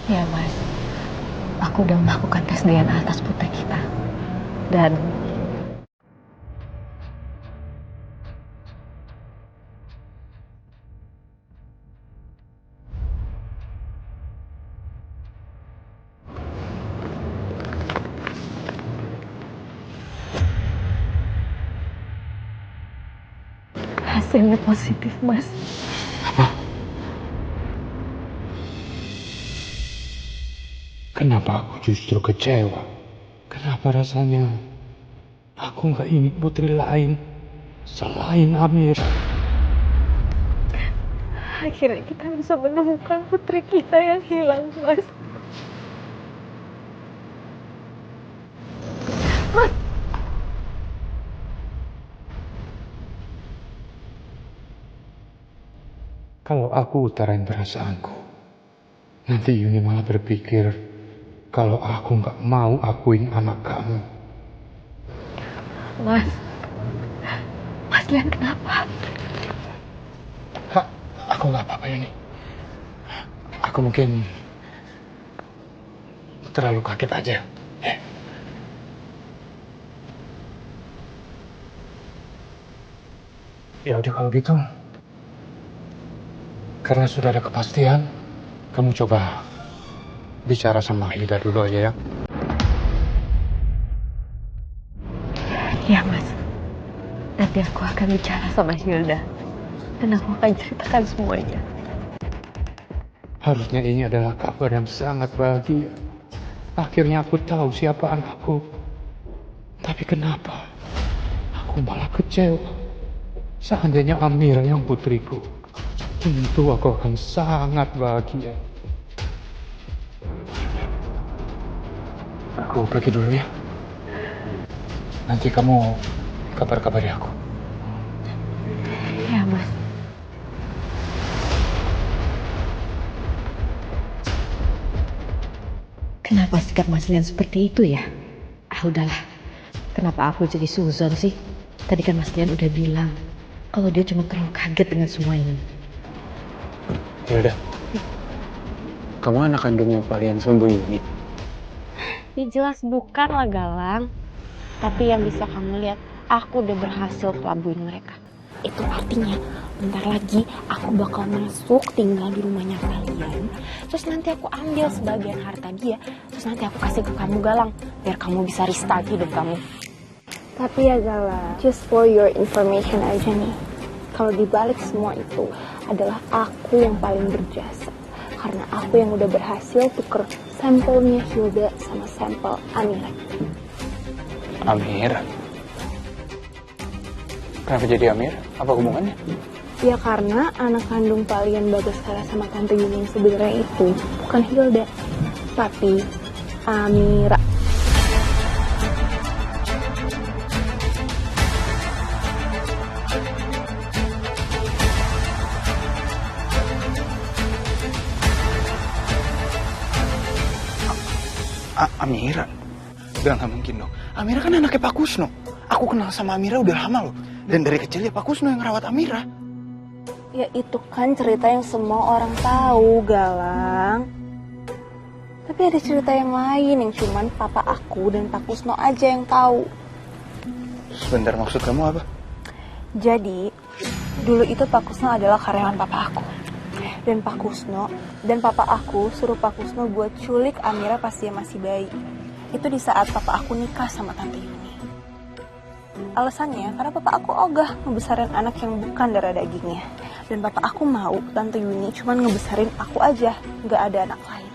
Ya Mas, aku udah melakukan tes DNA atas putri kita. Dan hasilnya positif Mas. Kenapa aku justru kecewa? Kenapa rasanya aku nggak ingin putri lain selain Amir? Akhirnya kita bisa menemukan putri kita yang hilang Mas. Kalau aku utarain perasaanku, nanti Yuni malah berpikir kalau aku nggak mau akuin anak kamu. Mas Lian kenapa? Hah, aku nggak apa-apa Yuni. Aku mungkin terlalu kaget aja. Ya udah kalau gitu, karena sudah ada kepastian, kamu coba bicara sama Hilda dulu aja ya. Iya Mas, nanti aku akan bicara sama Hilda. Dan aku akan ceritakan semuanya. Harusnya ini adalah kabar yang sangat bahagia. Akhirnya aku tahu siapa anakku. Tapi kenapa aku malah kecewa? Seandainya Amira yang putriku, tentu aku akan sangat bahagia. Aku pergi dulu ya. Nanti kamu kabar-kabari aku. Ya Mas. Kenapa sikap Mas Lian seperti itu ya? Udahlah. Kenapa aku jadi suzon sih? Tadi kan Mas Lian udah bilang kalau dia cuma terlalu kaget dengan semua ini. Ya udah. Kamu anak kandungnya kalian sembunyi. Ya jelas bukan lah Galang. Tapi yang bisa kamu lihat, aku udah berhasil kelabuin mereka. Itu artinya bentar lagi aku bakal masuk tinggal di rumahnya kalian. Terus nanti aku ambil sebagian harta dia. Terus nanti aku kasih ke kamu Galang. Biar kamu bisa restart hidup kamu. Tapi ya Galang, just for your information aja nih. Kalau dibalik semua itu adalah aku yang paling berjasa. Karena aku yang udah berhasil tuker sampelnya Hilda sama sampel Amira. Amira? Kenapa jadi Amira? Apa hubungannya? Ya karena anak kandung kalian Bagaskara sama Tante Yuni yang sebenarnya itu bukan Hilda, tapi Amira. Amira? Udah gak mungkin dong. Amira kan anaknya Pak Kusno. Aku kenal sama Amira udah lama loh. Dan dari kecil ya Pak Kusno yang ngerawat Amira. Ya itu kan cerita yang semua orang tahu, Galang. Tapi ada cerita yang lain yang cuman papa aku dan Pak Kusno aja yang tahu. Sebentar, maksud kamu apa? Jadi, dulu itu Pak Kusno adalah karyawan papa aku. Dan Pak Kusno dan papa aku suruh Pak Kusno buat culik Amira pas dia masih bayi. Itu di saat papa aku nikah sama Tante Yuni. Alasannya karena papa aku ogah ngebesarin anak yang bukan darah dagingnya. Dan papa aku mau Tante Yuni cuman ngebesarin aku aja, nggak ada anak lain.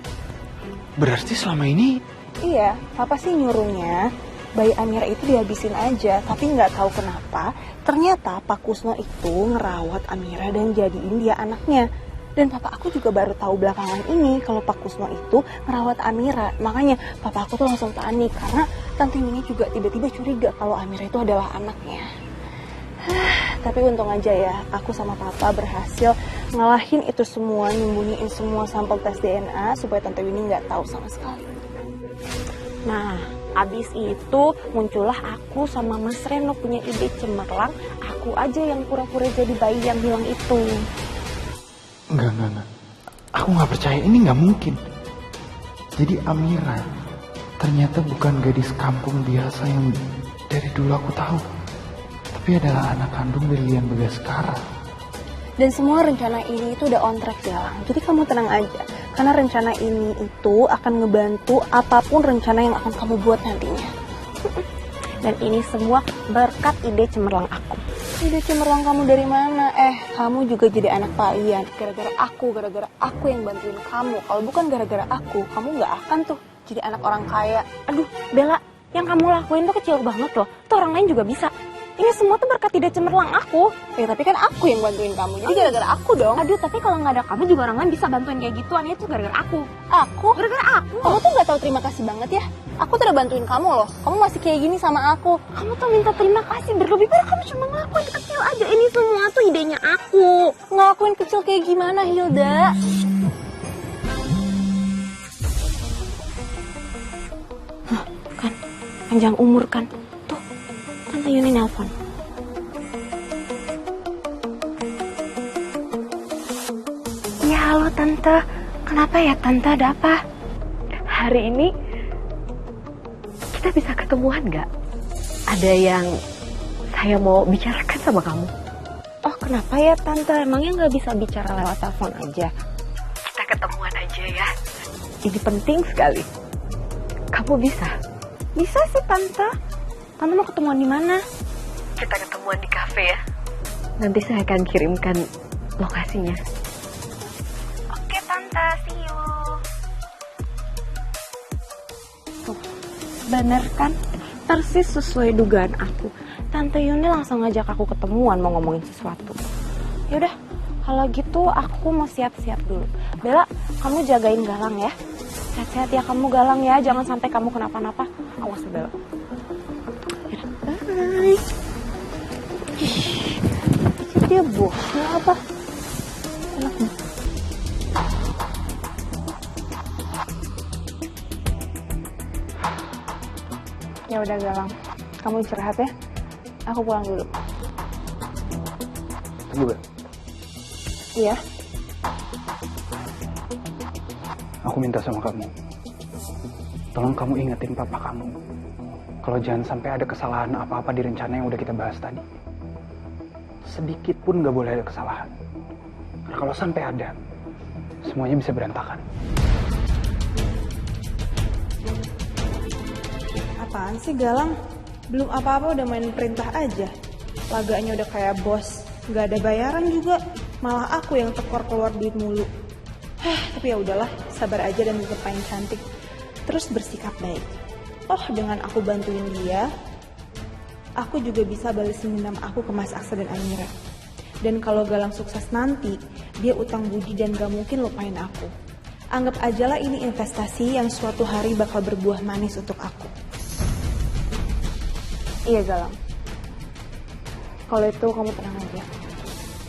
Berarti selama ini... Iya, papa sih nyuruhnya bayi Amira itu dihabisin aja, tapi nggak tahu kenapa ternyata Pak Kusno itu ngerawat Amira dan jadiin dia anaknya. Dan papa aku juga baru tahu belakangan ini kalau Pak Kusno itu ngerawat Amira. Makanya papa aku tuh langsung panik karena Tante Yuni juga tiba-tiba curiga kalau Amira itu adalah anaknya. Tapi untung aja ya, aku sama papa berhasil ngalahin itu semua, nyembunyiin semua sampel tes DNA supaya Tante Yuni nggak tahu sama sekali. Nah, abis itu muncullah aku sama Mas Reno punya ide cemerlang, aku aja yang pura-pura jadi bayi yang hilang itu. Enggak. Aku gak percaya, ini gak mungkin. Jadi Amira ternyata bukan gadis kampung biasa yang dari dulu aku tahu, tapi adalah anak kandung Lilian Bagaskara. Dan semua rencana ini itu udah on track Galang. Jadi kamu tenang aja. Karena rencana ini itu akan ngebantu apapun rencana yang akan kamu buat nantinya. Dan ini semua berkat ide cemerlang aku. Ide cemerlang kamu dari mana? Kamu juga jadi anak payan. Gara-gara aku yang bantuin kamu. Kalau bukan gara-gara aku, kamu gak akan tuh jadi anak orang kaya. Aduh, Bella, yang kamu lakuin tuh kecil banget loh. Tuh orang lain juga bisa. Ini semua tuh berkat ide cemerlang aku. Ya tapi kan aku yang bantuin kamu. Jadi gara-gara aku dong. Aduh, tapi kalau nggak ada kamu juga orang lain bisa bantuin kayak gituan. Itu gara-gara aku. Aku? Gara-gara aku. Kamu tuh nggak tahu terima kasih banget ya. Aku tuh udah bantuin kamu loh. Kamu masih kayak gini sama aku. Kamu tuh minta terima kasih berlebih. Padahal kamu cuma ngelakuin kecil aja. Ini semua tuh idenya aku. Ngelakuin kecil kayak gimana, Hilda? Hah, kan panjang umur kan. Tante Yuni nelpon. Ya halo Tante. Kenapa ya Tante, ada apa? Hari ini kita bisa ketemuan nggak? Ada yang saya mau bicarakan sama kamu. Oh kenapa ya Tante? Emangnya nggak bisa bicara lewat telepon aja? Kita ketemuan aja ya. Ini penting sekali. Kamu bisa? Bisa sih Tante. Tante mau ketemuan di mana? Kita ketemuan di kafe ya. Nanti saya akan kirimkan lokasinya. Oke Tante, see you. Tuh, bener kan? Persis sesuai dugaan aku. Tante Yuni langsung ngajak aku ketemuan mau ngomongin sesuatu. Yaudah, kalau gitu aku mau siap-siap dulu. Bella, kamu jagain Galang ya. Sehat-sehat ya kamu Galang ya. Jangan sampai kamu kenapa-napa. Awas Bella. Bye. Dia bosnya apa? Enak nih. Ya udah Galang, kamu istirahat ya. Aku pulang dulu. Tunggu, Bel. Iya. Aku minta sama kamu. Tolong kamu ingetin papa kamu. Kalau jangan sampai ada kesalahan apa-apa di rencana yang udah kita bahas tadi. Sedikit pun gak boleh ada kesalahan. Karena kalau sampai ada, semuanya bisa berantakan. Apaan sih Galang? Belum apa-apa udah main perintah aja. Laganya udah kayak bos. Gak ada bayaran juga. Malah aku yang tekor keluar duit mulu. Tapi ya udahlah, sabar aja dan tetap main cantik. Terus bersikap baik. Oh, dengan aku bantuin dia, aku juga bisa balesin dendam aku ke Mas Aksa dan Amira. Dan kalau Galang sukses nanti, dia utang budi dan gak mungkin lupain aku. Anggap ajalah ini investasi yang suatu hari bakal berbuah manis untuk aku. Iya Galang. Kalau itu kamu tenang aja.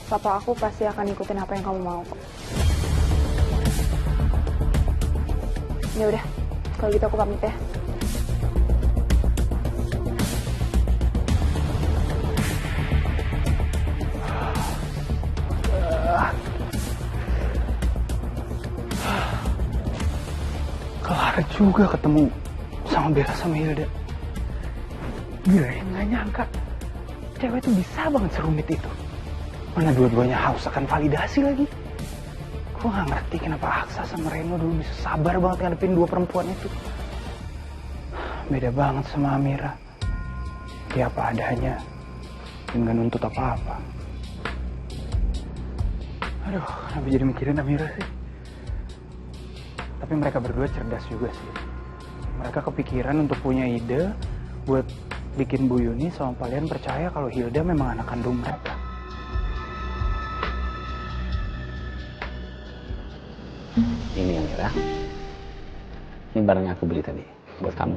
Papa aku pasti akan ikutin apa yang kamu mau kok. Ya udah, kalau gitu aku pamit ya. Kelar juga ketemu sama Bella sama Hilda. Gila ya, gak nyangka cewek tuh bisa banget serumit itu. Mana dua-duanya haus akan validasi lagi. Gue gak ngerti kenapa Aksa sama Reno dulu bisa sabar banget ngadepin dua perempuan itu. Beda banget sama Amira. Dia apa adanya dan gak nuntut apa-apa. Aduh, kenapa jadi mikirin Amira sih? Tapi mereka berdua cerdas juga sih. Mereka kepikiran untuk punya ide buat bikin Bu Yuni sama kalian percaya kalau Hilda memang anak kandung mereka. Ini Amira. Ini barang yang aku beli tadi buat kamu.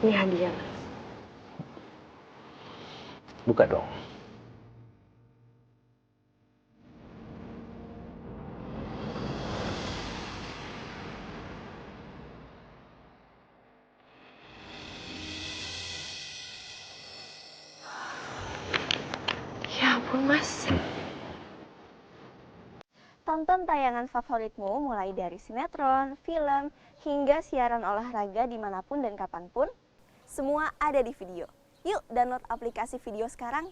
Ini hadiah. Buka dong. Ya ampun Mas. Tonton tayangan favoritmu mulai dari sinetron, film, hingga siaran olahraga dimanapun dan kapanpun. Semua ada di video. Yuk download aplikasi video sekarang.